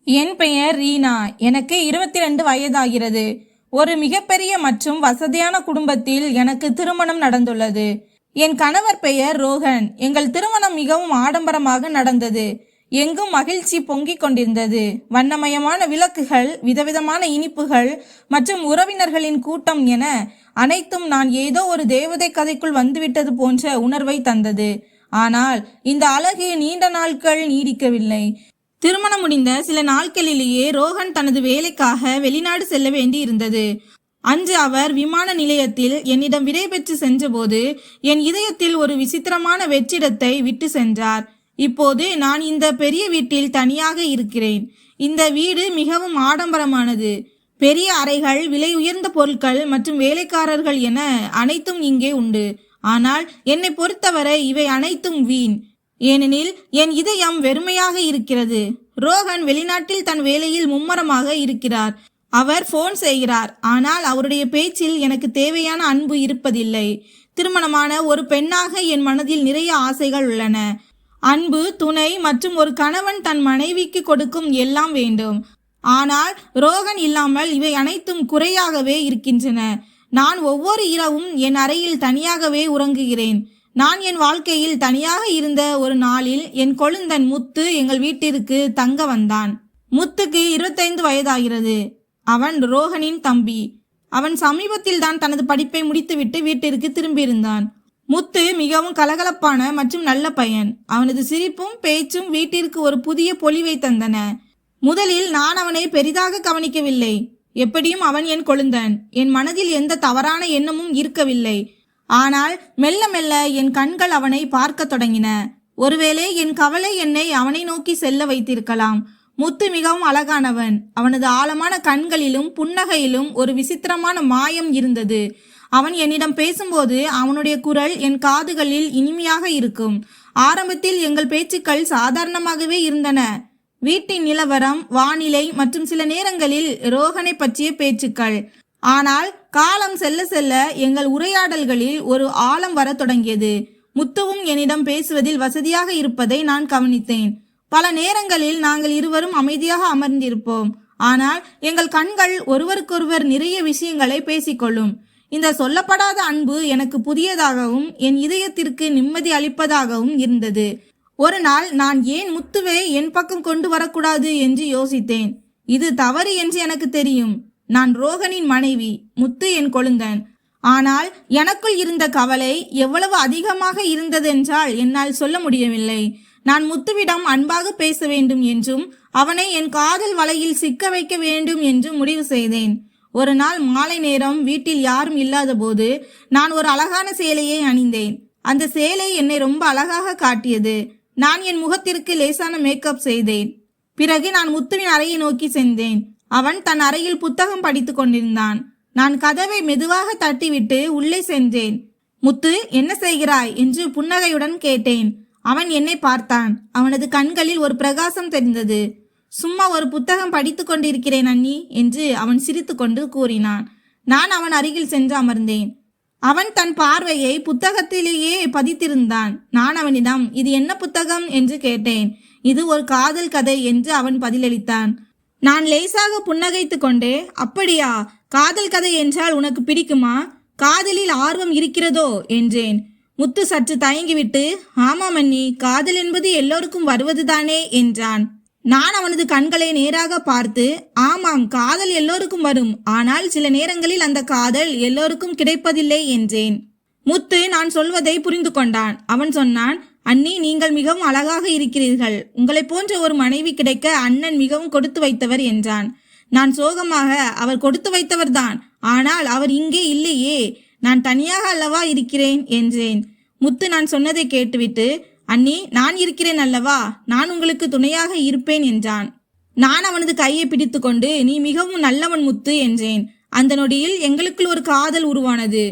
என் பெயர் ரீனா. எனக்கு 22 வயதாகிறது. ஒரு மிகப்பெரிய மற்றும் வசதியான குடும்பத்தில் எனக்கு திருமணம் நடந்துள்ளது. என் கணவர் பெயர் ரோஹன். எங்கள் திருமணம் மிகவும் ஆடம்பரமாக நடந்தது. எங்கும் மகிழ்ச்சி பொங்கிக் கொண்டிருந்தது. வண்ணமயமான விளக்குகள், விதவிதமான இனிப்புகள் மற்றும் உறவினர்களின் கூட்டம் என அனைத்தும் நான் ஏதோ ஒரு தேவதை கதைக்குள் வந்துவிட்டது போன்ற உணர்வை தந்தது. ஆனால் இந்த அழகு நீண்ட நாட்கள் நீடிக்கவில்லை. திருமணம் முடிந்த சில நாட்களிலேயே ரோஹன் தனது வேலைக்காக வெளிநாடு செல்ல வேண்டி இருந்தது. அன்று அவர் விமான நிலையத்தில் என்னிடம் விடைபெற்று சென்றபோது என் இதயத்தில் ஒரு விசித்திரமான வெற்றிடத்தை விட்டு சென்றார். இப்போது நான் இந்த பெரிய வீட்டில் தனியாக இருக்கிறேன். இந்த வீடு மிகவும் ஆடம்பரமானது. பெரிய அறைகள், விலை உயர்ந்த பொருட்கள் மற்றும் வேலைக்காரர்கள் என அனைத்தும் இங்கே உண்டு. ஆனால் என்னை பொறுத்தவரை இவை அனைத்தும் வீண். ஏனெனில் என் இதயம் வெறுமையாக இருக்கிறது. ரோஹன் வெளிநாட்டில் தன் வேலையில் மும்மரமாக இருக்கிறார். அவர் போன் செய்கிறார். ஆனால் அவருடைய பேச்சில் எனக்கு தேவையான அன்பு இருப்பதில்லை. திருமணமான ஒரு பெண்ணாக என் மனதில் நிறைய ஆசைகள் உள்ளன. அன்பு, துணை மற்றும் ஒரு கணவன் தன் மனைவிக்கு கொடுக்கும் எல்லாம் வேண்டும். ஆனால் ரோஹன் இல்லாமல் இவை அனைத்தும் குறையாகவே இருக்கின்றன. நான் ஒவ்வொரு இரவும் என் அறையில் தனியாகவே உறங்குகிறேன். நான் என் வாழ்க்கையில் தனியாக இருந்த ஒரு நாளில் என் கொழுந்தன் முத்து எங்கள் வீட்டிற்கு தங்க வந்தான். முத்துக்கு 25 வயதாகிறது. அவன் ரோஹனின் தம்பி. அவன் சமீபத்தில் தான் தனது படிப்பை முடித்துவிட்டு வீட்டிற்கு திரும்பியிருந்தான். முத்து மிகவும் கலகலப்பான மற்றும் நல்ல பையன். அவனது சிரிப்பும் பேச்சும் வீட்டிற்கு ஒரு புதிய பொலிவை தந்தன. முதலில் நான் அவனை பெரிதாக கவனிக்கவில்லை. எப்படியும் அவன் என் கொழுந்தன். என் மனதில் எந்த தவறான எண்ணமும் இருக்கவில்லை. ஆனால் மெல்ல மெல்ல என் கண்கள் அவனை பார்க்க தொடங்கின. ஒருவேளை என் கவலை என்னை அவனை நோக்கி செல்ல வைத்திருக்கலாம். முத்து மிகவும் அழகானவன். அவனது ஆழமான கண்களிலும் புன்னகையிலும் ஒரு விசித்திரமான மாயம் இருந்தது. அவன் என்னிடம் பேசும்போது அவனுடைய குரல் என் காதுகளில் இனிமையாக இருக்கும். ஆரம்பத்தில் எங்கள் பேச்சுக்கள் சாதாரணமாகவே இருந்தன. வீட்டின் நிலவரம், வானிலை மற்றும் சில நேரங்களில் ரோஹனை பற்றிய பேச்சுக்கள். ஆனால் காலம் செல்ல செல்ல எங்கள் உரையாடல்களில் ஒரு ஆழம் வர தொடங்கியது. முத்துவும் என்னிடம் பேசுவதில் வசதியாக இருப்பதை நான் கவனித்தேன். பல நேரங்களில் நாங்கள் இருவரும் அமைதியாக அமர்ந்திருப்போம். ஆனால் எங்கள் கண்கள் ஒருவருக்கொருவர் நிறைய விஷயங்களை பேசிக்கொள்ளும். இந்த சொல்லப்படாத அன்பு எனக்கு புதியதாகவும் என் இதயத்திற்கு நிம்மதி அளிப்பதாகவும் இருந்தது. ஒரு நாள் நான் ஏன் முத்துவை என் பக்கம் கொண்டு வரக்கூடாது என்று யோசித்தேன். இது தவறு என்று எனக்கு தெரியும். நான் ரோஹனின் மனைவி, முத்து என் கொழுந்தன். ஆனால் எனக்குள் இருந்த கவலை எவ்வளவு அதிகமாக இருந்ததென்றால் என்னால் சொல்ல முடியவில்லை. நான் முத்துவிடம் அன்பாக பேச வேண்டும் என்றும் அவனை என் காதல் வலையில் சிக்க வைக்க வேண்டும் என்றும் முடிவு செய்தேன். ஒரு நாள் மாலை நேரம் வீட்டில் யாரும் இல்லாத போது நான் ஒரு அழகான சேலையை அணிந்தேன். அந்த சேலை என்னை ரொம்ப அழகாக காட்டியது. நான் என் முகத்திற்கு லேசான மேக்கப் செய்தேன். பிறகு நான் முத்துவின் அறையை நோக்கி சென்றேன். அவன் தன் அறையில் புத்தகம் படித்து கொண்டிருந்தான். நான் கதவை மெதுவாக தட்டிவிட்டு உள்ளே சென்றேன். முத்து, என்ன செய்கிறாய் என்று புன்னகையுடன் கேட்டேன். அவன் என்னை பார்த்தான். அவனது கண்களில் ஒரு பிரகாசம் தெரிந்தது. சும்மா ஒரு புத்தகம் படித்து கொண்டிருக்கிறேன் அண்ணி என்று அவன் சிரித்து கொண்டு கூறினான். நான் அவன் அருகில் சென்று அமர்ந்தேன். அவன் தன் பார்வையை புத்தகத்திலேயே பதித்திருந்தான். நான் அவனிடம், இது என்ன புத்தகம் என்று கேட்டேன். இது ஒரு காதல் கதை என்று அவன் பதிலளித்தான். நான் லேசாக புன்னகைத்து கொண்டே, அப்படியா, காதல் கதை என்றால் உனக்கு பிடிக்குமா? காதலில் ஆர்வம் இருக்கிறதோ என்றேன். முத்து சற்று தயங்கிவிட்டு, ஆமாம் அண்ணி, காதல் என்பது எல்லோருக்கும் வருவதுதானே என்றான். நான் அவனது கண்களை நேராக பார்த்து, ஆமாம், காதல் எல்லோருக்கும் வரும். ஆனால் சில நேரங்களில் அந்த காதல் எல்லோருக்கும் கிடைப்பதில்லை என்றேன். முத்து நான் சொல்வதை புரிந்து கொண்டான். அவன் சொன்னான், அண்ணி, நீங்கள் மிகவும் அழகாக இருக்கிறீர்கள். உங்களை போன்ற ஒரு மனைவி கிடைக்க அண்ணன் மிகவும் கொடுத்து வைத்தவர் என்றான். நான் சோகமாக, அவர் கொடுத்து வைத்தவர்தான், ஆனால் அவர் இங்கே இல்லையே, நான் தனியாக அல்லவா இருக்கிறேன் என்றேன். முத்து நான் சொன்னதை கேட்டுவிட்டு, அண்ணி, நான் இருக்கிறேன் அல்லவா, நான் உங்களுக்கு துணையாக இருப்பேன் என்றான். நான் அவனது கையை பிடித்து கொண்டு, நீ மிகவும் நல்லவன் முத்து என்றேன். அந்த நொடியில் எங்களுக்குள் ஒரு காதல் உருவானது.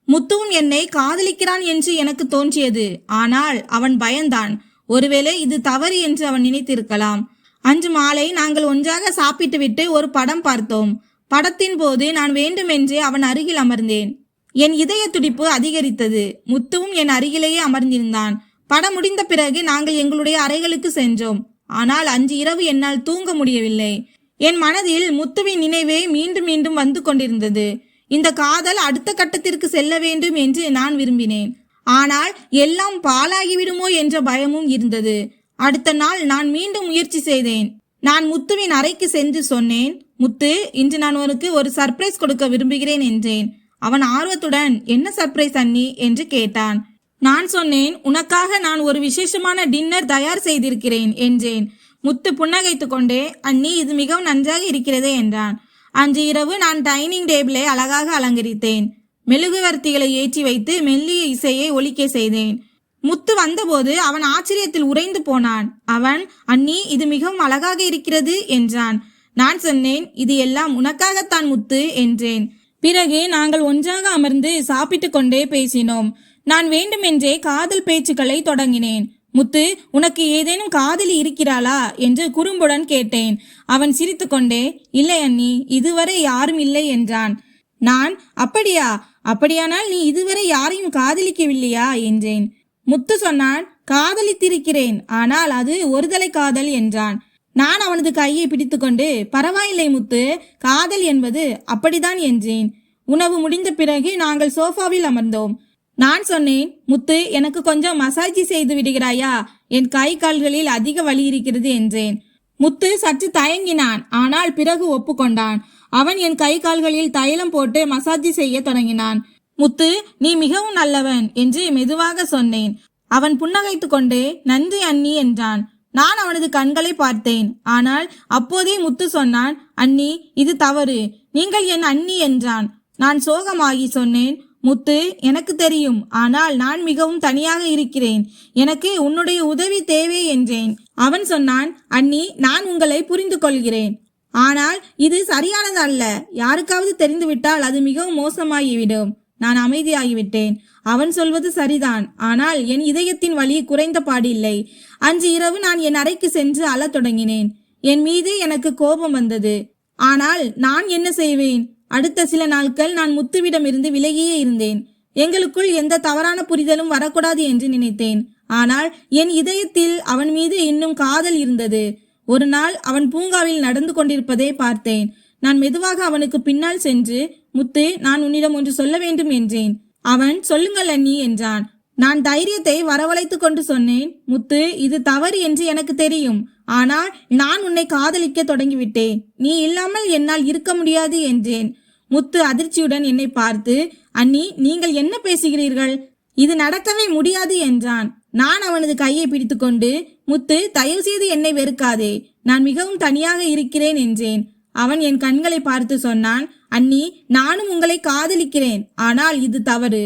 முத்துவும் என்னை காதலிக்கிறான் என்று எனக்கு தோன்றியது. ஆனால் அவன் பயந்தான். ஒருவேளை இது தவறு என்று அவன் நினைத்திருக்கலாம். அன்று மாலை நாங்கள் ஒன்றாக சாப்பிட்டுவிட்டு ஒரு படம் பார்த்தோம். படத்தின் போது நான் வேண்டுமென்றே அவன் அருகில் அமர்ந்தேன். என் இதய துடிப்பு அதிகரித்தது. முத்துவும் என் அருகிலேயே அமர்ந்திருந்தான். படம் முடிந்த பிறகு நாங்கள் எங்களுடைய அறைகளுக்கு சென்றோம். ஆனால் அன்று இரவு என்னால் தூங்க முடியவில்லை. என் மனதில் முத்துவின் நினைவே மீண்டும் மீண்டும் வந்து கொண்டிருந்தது. இந்த காதல் அடுத்த கட்டத்திற்கு செல்ல வேண்டும் என்று நான் விரும்பினேன். ஆனால் எல்லாம் பாழாகிவிடுமோ என்ற பயமும் இருந்தது. அடுத்த நாள் நான் மீண்டும் முயற்சி செய்தேன். நான் முத்துவின் அறைக்கு சென்று சொன்னேன், முத்து, இன்று நான் உனக்கு ஒரு சர்ப்ரைஸ் கொடுக்க விரும்புகிறேன் என்றேன். அவன் ஆர்வத்துடன், என்ன சர்ப்ரைஸ் அண்ணி என்று கேட்டான். நான் சொன்னேன், உனக்காக நான் ஒரு விசேஷமான டின்னர் தயார் செய்திருக்கிறேன் என்றேன். முத்து புன்னகைத்து கொண்டே, அண்ணி, இது மிகவும் நன்றாக இருக்கிறதே என்றான். அன்று இரவு நான் டைனிங் டேபிளை அழகாக அலங்கரித்தேன். மெழுகுவர்த்திகளை ஏற்றி வைத்து மெல்லிய இசையை ஒலிக்க செய்தேன். முத்து வந்தபோது அவன் ஆச்சரியத்தில் உறைந்து போனான். அவன், அண்ணி, இது மிகவும் அழகாக இருக்கிறது என்றான். நான் சொன்னேன், இது எல்லாம் உனக்காகத்தான் முத்து என்றேன். பிறகு நாங்கள் ஒன்றாக அமர்ந்து சாப்பிட்டு கொண்டே பேசினோம். நான் வேண்டுமென்றே காதல் பேச்சுக்களை தொடங்கினேன். முத்து, உனக்கு ஏதேனும் காதலி இருக்கிறாளா என்று குறும்புடன் கேட்டேன். அவன் சிரித்து கொண்டே, இல்லை அண்ணி, இதுவரை யாரும் இல்லை என்றான். நான், அப்படியா? அப்படியானால் நீ இதுவரை யாரையும் காதலிக்கவில்லையா என்றேன். முத்து சொன்னான், காதலித்திருக்கிறேன், ஆனால் அது ஒருதலை காதல் என்றான். நான் அவனது கையை பிடித்துக்கொண்டு, பரவாயில்லை முத்து, காதல் என்பது அப்படிதான் என்றேன். உணவு முடிந்த பிறகு நாங்கள் சோஃபாவில் அமர்ந்தோம். நான் சொன்னேன், முத்து, எனக்கு கொஞ்சம் மசாஜ் செய்து விடுகிறாயா? என் கை கால்களில் அதிக வலி இருக்கிறது என்றேன். முத்து சற்று தயங்கினான். ஆனால் பிறகு ஒப்புக்கொண்டான். அவன் என் கை கால்களில் தைலம் போட்டு மசாஜ் செய்ய தொடங்கினான். முத்து, நீ மிகவும் நல்லவன் என்று மெதுவாக சொன்னேன். அவன் புன்னகைத்து கொண்டே, நன்றி அண்ணி என்றான். நான் அவனது கண்களை பார்த்தேன். ஆனால் அப்போதே முத்து சொன்னான், அண்ணி, இது தவறு, நீங்கள் என் அண்ணி என்றான். நான் சோகமாகி சொன்னேன், முத்து, எனக்கு தெரியும், ஆனால் நான் மிகவும் தனியாக இருக்கிறேன். எனக்கு உன்னுடைய உதவி தேவை என்றேன். அவன் சொன்னான், அண்ணி, நான் உங்களை புரிந்து கொள்கிறேன். ஆனால் இது சரியானது அல்ல. யாருக்காவது தெரிந்துவிட்டால் அது மிகவும் மோசமாகிவிடும். நான் அமைதியாகிவிட்டேன். அவன் சொல்வது சரிதான். ஆனால் என் இதயத்தின் வலி குறைந்த பாடில்லை. அன்று இரவு நான் என் அறைக்கு சென்று அழத் தொடங்கினேன். என் மீது எனக்கு கோபம் வந்தது. ஆனால் நான் என்ன செய்வேன்? அடுத்த சில நாட்கள் நான் முத்துவிடமிருந்து விலகியே இருந்தேன். எங்களுக்குள் எந்த தவறான புரிதலும் வரக்கூடாது என்று நினைத்தேன். ஆனால் என் இதயத்தில் அவன் மீது இன்னும் காதல் இருந்தது. ஒரு நாள் அவன் பூங்காவில் நடந்து கொண்டிருப்பதை பார்த்தேன். நான் மெதுவாக அவனுக்கு பின்னால் சென்று, முத்து, நான் உன்னிடம் ஒன்று சொல்ல வேண்டும் என்றேன். அவன், சொல்லுங்கள் அண்ணி என்றான். நான் தைரியத்தை வரவழைத்து கொண்டு சொன்னேன், முத்து, இது தவறு என்று எனக்கு தெரியும். ஆனால் நான் உன்னை காதலிக்க தொடங்கிவிட்டேன். நீ இல்லாமல் என்னால் இருக்க முடியாது என்றேன். முத்து அதிர்ச்சியுடன் என்னை பார்த்து, அண்ணி, நீங்கள் என்ன பேசுகிறீர்கள்? இது நடக்கவே முடியாது என்றான். நான் அவனது கையை பிடித்துக்கொண்டு, முத்து, தயவு செய்து என்னை வெறுக்காதே, நான் மிகவும் தனியாக இருக்கிறேன் என்றேன். அவன் என் கண்களை பார்த்து சொன்னான், அண்ணி, நானும் உங்களை காதலிக்கிறேன். ஆனால் இது தவறு.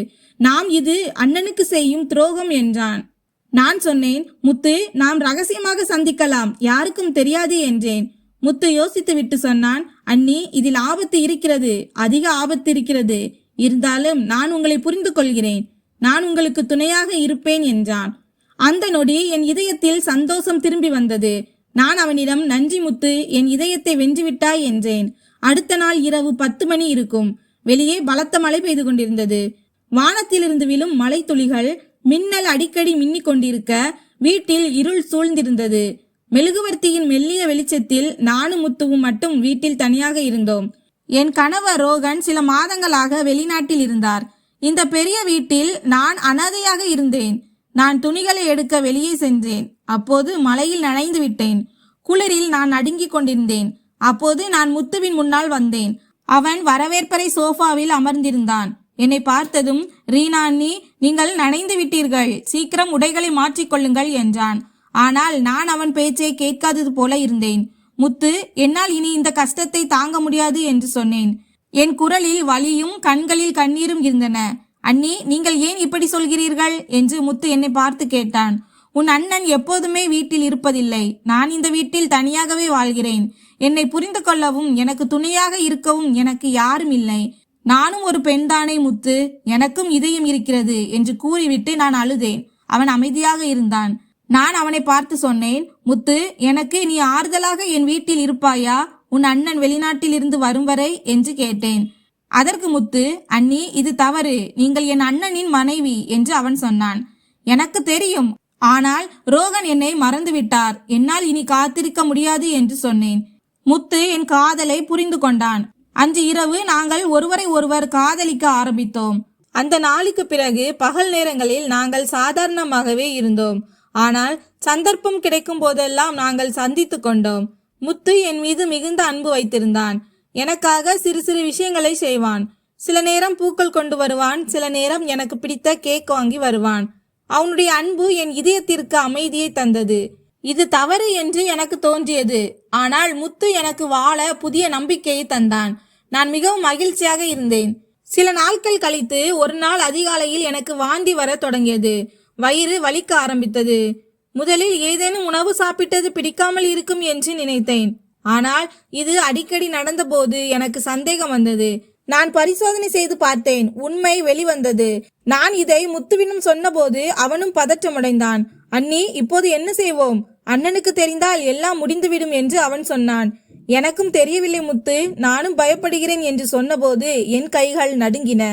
இது அண்ணனுக்கு செய்யும் துரோகம் என்றான். நான் சொன்னேன், முத்து, நாம் ரகசியமாக சந்திக்கலாம், யாருக்கும் தெரியாது என்றேன். முத்து யோசித்து விட்டு சொன்னான், அண்ணி, இதில் ஆபத்து இருக்கிறது, அதிக ஆபத்து இருக்கிறது. இருந்தாலும் நான் உங்களை புரிந்து கொள்கிறேன். நான் உங்களுக்கு துணையாக இருப்பேன் என்றான். அந்த நொடி என் இதயத்தில் சந்தோஷம் திரும்பி வந்தது. நான் அவனிடம், நன்றி முத்து, என் இதயத்தை வென்றுவிட்டாய் என்றேன். அடுத்த நாள் இரவு 10 மணி இருக்கும். வெளியே பலத்த மழை பெய்து கொண்டிருந்தது. வானத்திலிருந்து விழும் மழை துளிகள் மின்னல் அடிக்கடி மின்னிக் கொண்டிருக்க வீட்டில் இருள் சூழ்ந்திருந்தது. மெழுகுவர்த்தியின் மெல்லிய வெளிச்சத்தில் நானும் முத்துவும் மட்டும் வீட்டில் தனியாக இருந்தோம். என் கணவர் ரோகன் சில மாதங்களாக வெளிநாட்டில் இருந்தார். இந்த பெரிய வீட்டில் நான் அனாதையாக இருந்தேன். நான் துணிகளை எடுக்க வெளியே சென்றேன். அப்போது மழையில் நனைந்து விட்டேன். குளிரில் நான் நடுங்கிக் கொண்டிருந்தேன். அப்போது நான் முத்துவின் முன்னால் வந்தேன். அவன் வரவேற்பறை சோஃபாவில் அமர்ந்திருந்தான். என்னை பார்த்ததும், ரீனா அண்ணி, நீங்கள் நனைந்து விட்டீர்கள், சீக்கிரம் உடைகளை மாற்றிக்கொள்ளுங்கள் என்றான். ஆனால் நான் அவன் பேச்சை கேட்காதது போல இருந்தேன். முத்து, என்னால் இனி இந்த கஷ்டத்தை தாங்க முடியாது என்று சொன்னேன். என் குரலில் வலியும் கண்களில் கண்ணீரும் இருந்தன. அண்ணி, நீங்கள் ஏன் இப்படி சொல்கிறீர்கள் என்று முத்து என்னை பார்த்து கேட்டான். உன் அண்ணன் எப்போதுமே வீட்டில் இருப்பதில்லை. நான் இந்த வீட்டில் தனியாகவே வாழ்கிறேன். என்னை புரிந்து கொள்ளவும் எனக்கு துணையாக இருக்கவும் எனக்கு யாரும் இல்லை. நானும் ஒரு பெண்தானே முத்து, எனக்கும் இதயம் இருக்கிறது என்று கூறிவிட்டு நான் அழுதேன். அவன் அமைதியாக இருந்தான். நான் அவனை பார்த்து சொன்னேன், முத்து, எனக்கு நீ ஆறுதலாக என் வீட்டில் இருப்பாயா, உன் அண்ணன் வெளிநாட்டில் இருந்து வரும் வரை என்று கேட்டேன். அதற்கு முத்து, அண்ணி, இது தவறு, நீங்கள் என் அண்ணனின் மனைவி என்று அவன் சொன்னான். எனக்கு தெரியும், ஆனால் ரோகன் என்னை மறந்துவிட்டார். என்னால் இனி காத்திருக்க முடியாது என்று சொன்னேன். முத்து என் காதலை புரிந்து கொண்டான். அன்று இரவு நாங்கள் ஒருவரை ஒருவர் காதலிக்க ஆரம்பித்தோம். அந்த நாளுக்கு பிறகு பகல் நேரங்களில் நாங்கள் சாதாரணமாகவே இருந்தோம். ஆனால் சந்தர்ப்பம் கிடைக்கும் போதெல்லாம் நாங்கள் சந்தித்து கொண்டோம். முத்து என் மீது மிகுந்த அன்பு வைத்திருந்தான். எனக்காக சிறு சிறு விஷயங்களை செய்வான். சில நேரம் பூக்கள் கொண்டு வருவான், சில நேரம் எனக்கு பிடித்த கேக் வாங்கி வருவான். அவனுடைய அன்பு என் இதயத்திற்கு அமைதியை தந்தது. இது தவறு என்று எனக்கு தோன்றியது. ஆனால் முத்து எனக்கு வாழ புதிய நம்பிக்கையை தந்தான். நான் மிகவும் மகிழ்ச்சியாக இருந்தேன். சில நாட்கள் கழித்து ஒரு நாள் அதிகாலையில் எனக்கு வாந்தி வர தொடங்கியது. வயிறு வலிக்க ஆரம்பித்தது. முதலில் ஏதேனும் உணவு சாப்பிட்டது பிடிக்காமல் இருக்கும் என்று நினைத்தேன். ஆனால் இது அடிக்கடி நடந்தபோது எனக்கு சந்தேகம் வந்தது. நான் பரிசோதனை செய்து பார்த்தேன். உண்மை வெளிவந்தது. நான் இதை முத்துவினும் சொன்னபோது அவனும் பதற்றமடைந்தான். அண்ணி, இப்போது என்ன செய்வோம்? அண்ணனுக்கு தெரிந்தால் எல்லாம் முடிந்துவிடும் என்று அவன் சொன்னான். எனக்கும் தெரியவில்லை முத்து, நானும் பயப்படுகிறேன் என்று சொன்னபோது என் கைகள் நடுங்கின.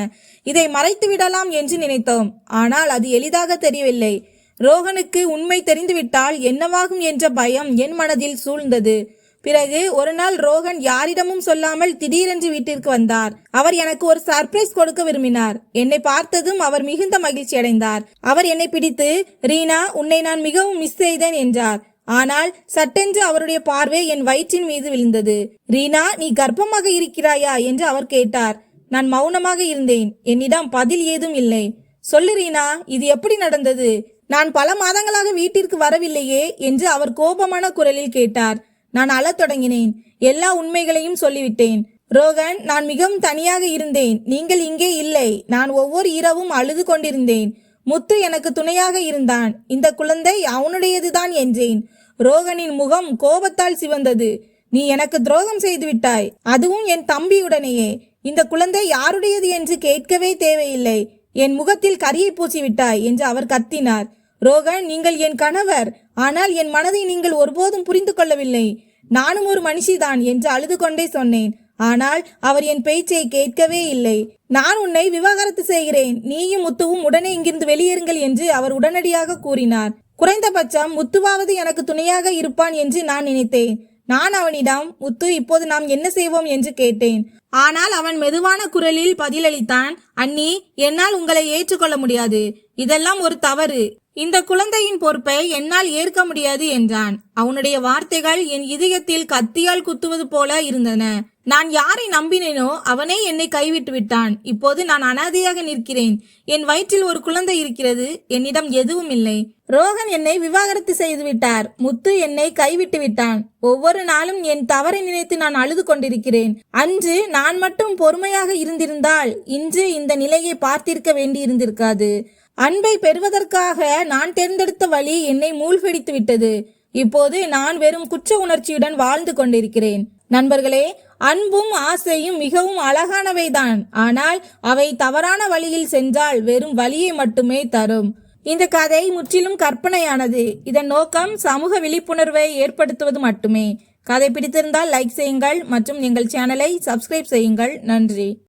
இதை மறைத்து விடலாம் என்று நினைத்தோம். ஆனால் அது எளிதாக தெரியவில்லை. ரோகனுக்கு உண்மை தெரிந்துவிட்டால் என்னவாகும் என்ற பயம் என் மனதில் சூழ்ந்தது. பிறகு ஒரு நாள் ரோகன் யாரிடமும் சொல்லாமல் திடீரென்று வீட்டிற்கு வந்தார். அவர் எனக்கு ஒரு சர்ப்ரைஸ் கொடுக்க விரும்பினார். என்னை பார்த்ததும் அவர் மிகுந்த மகிழ்ச்சி அடைந்தார். அவர் என்னை பிடித்து, ரீனா, உன்னை நான் மிகவும் மிஸ் செய்தேன் என்றார். ஆனால் சட்டென்று அவருடைய பார்வை என் வயிற்றின் மீது விழுந்தது. ரீனா, நீ கர்ப்பமாக இருக்கிறாயா என்று அவர் கேட்டார். நான் மௌனமாக இருந்தேன். என்னிடம் பதில் ஏதும் இல்லை. சொல்லு ரீனா, இது எப்படி நடந்தது? நான் பல மாதங்களாக வீட்டிற்கு வரவில்லையே என்று அவர் கோபமான குரலில் கேட்டார். நான் அழத் தொடங்கினேன். எல்லா உண்மைகளையும் சொல்லிவிட்டேன். ரோகன், நான் மிகவும் தனியாக இருந்தேன். நீங்கள் இங்கே இல்லை. நான் ஒவ்வொரு இரவும் அழுது கொண்டிருந்தேன். முத்து எனக்கு துணையாக இருந்தான். இந்த குழந்தை அவனுடையதுதான் என்றேன். ரோகனின் முகம் கோபத்தால் சிவந்தது. நீ எனக்கு துரோகம் செய்து விட்டாய், அதுவும் என் தம்பியுடனேயே. இந்த குழந்தை யாருடையது என்று கேட்கவே தேவையில்லை. என் முகத்தில் கரியை பூசிவிட்டாய் என்று அவர் கத்தினார். ரோகன், நீங்கள் என் கணவர். ஆனால் என் மனதை நீங்கள் ஒருபோதும் புரிந்து கொள்ளவில்லை. நானும் ஒரு மனுஷிதான் என்று அழுது கொண்டே சொன்னேன். ஆனால் அவர் என் பேச்சை கேட்கவே இல்லை. நான் உன்னை விவாகரத்து செய்கிறேன். நீயும் முத்துவும் உடனே இங்கிருந்து வெளியேறுங்கள் என்று அவர் உடனடியாக கூறினார். குறைந்தபட்சம் முத்துவாவது எனக்கு துணையாக இருப்பான் என்று நான் நினைத்தேன். நான் அவனிடம், முத்து, இப்போது நாம் என்ன செய்வோம் என்று கேட்டேன். ஆனால் அவன் மெதுவான குரலில் பதிலளித்தான். அண்ணி, என்னால் உங்களை ஏற்றுக்கொள்ள முடியாது. இதெல்லாம் ஒரு தவறு. இந்த குழந்தையின் பொறுப்பை என்னால் ஏற்க முடியாது என்றான். அவனுடைய வார்த்தைகள் என் இதயத்தில் கத்தியால் குத்துவது போல இருந்தன. நான் யாரை நம்பினேனோ அவனே என்னை கைவிட்டு விட்டான். இப்போது நான் அனாதையாக நிற்கிறேன். என் வயிற்றில் ஒரு குழந்தை இருக்கிறது. என்னிடம் எதுவும் இல்லை. ரோகன் என்னை விவாகரத்து செய்து விட்டார். முத்து என்னை கைவிட்டு விட்டான். ஒவ்வொரு நாளும் என் தவறை நினைத்து நான் அழுது கொண்டிருக்கிறேன். அன்று நான் மட்டும் பொறுமையாக இருந்திருந்தால் இன்று இந்த நிலையை பார்த்திருக்க வேண்டி இருந்திருக்காது. அன்பை பெறுவதற்காக நான் தேர்ந்தெடுத்த வழி என்னை மூழ்கடித்து விட்டது. இப்போது நான் வெறும் குற்ற உணர்ச்சியுடன் வாழ்ந்து கொண்டிருக்கிறேன். நண்பர்களே, அன்பும் ஆசையும் மிகவும் அழகானவைதான். ஆனால் அவை தவறான வழியில் சென்றால் வெறும் வலியை மட்டுமே தரும். இந்த கதை முற்றிலும் கற்பனையானது. இதன் நோக்கம் சமூக விழிப்புணர்வை ஏற்படுத்துவது மட்டுமே. கதை பிடித்திருந்தால் லைக் செய்யுங்கள் மற்றும் எங்கள் சேனலை சப்ஸ்கிரைப் செய்யுங்கள். நன்றி.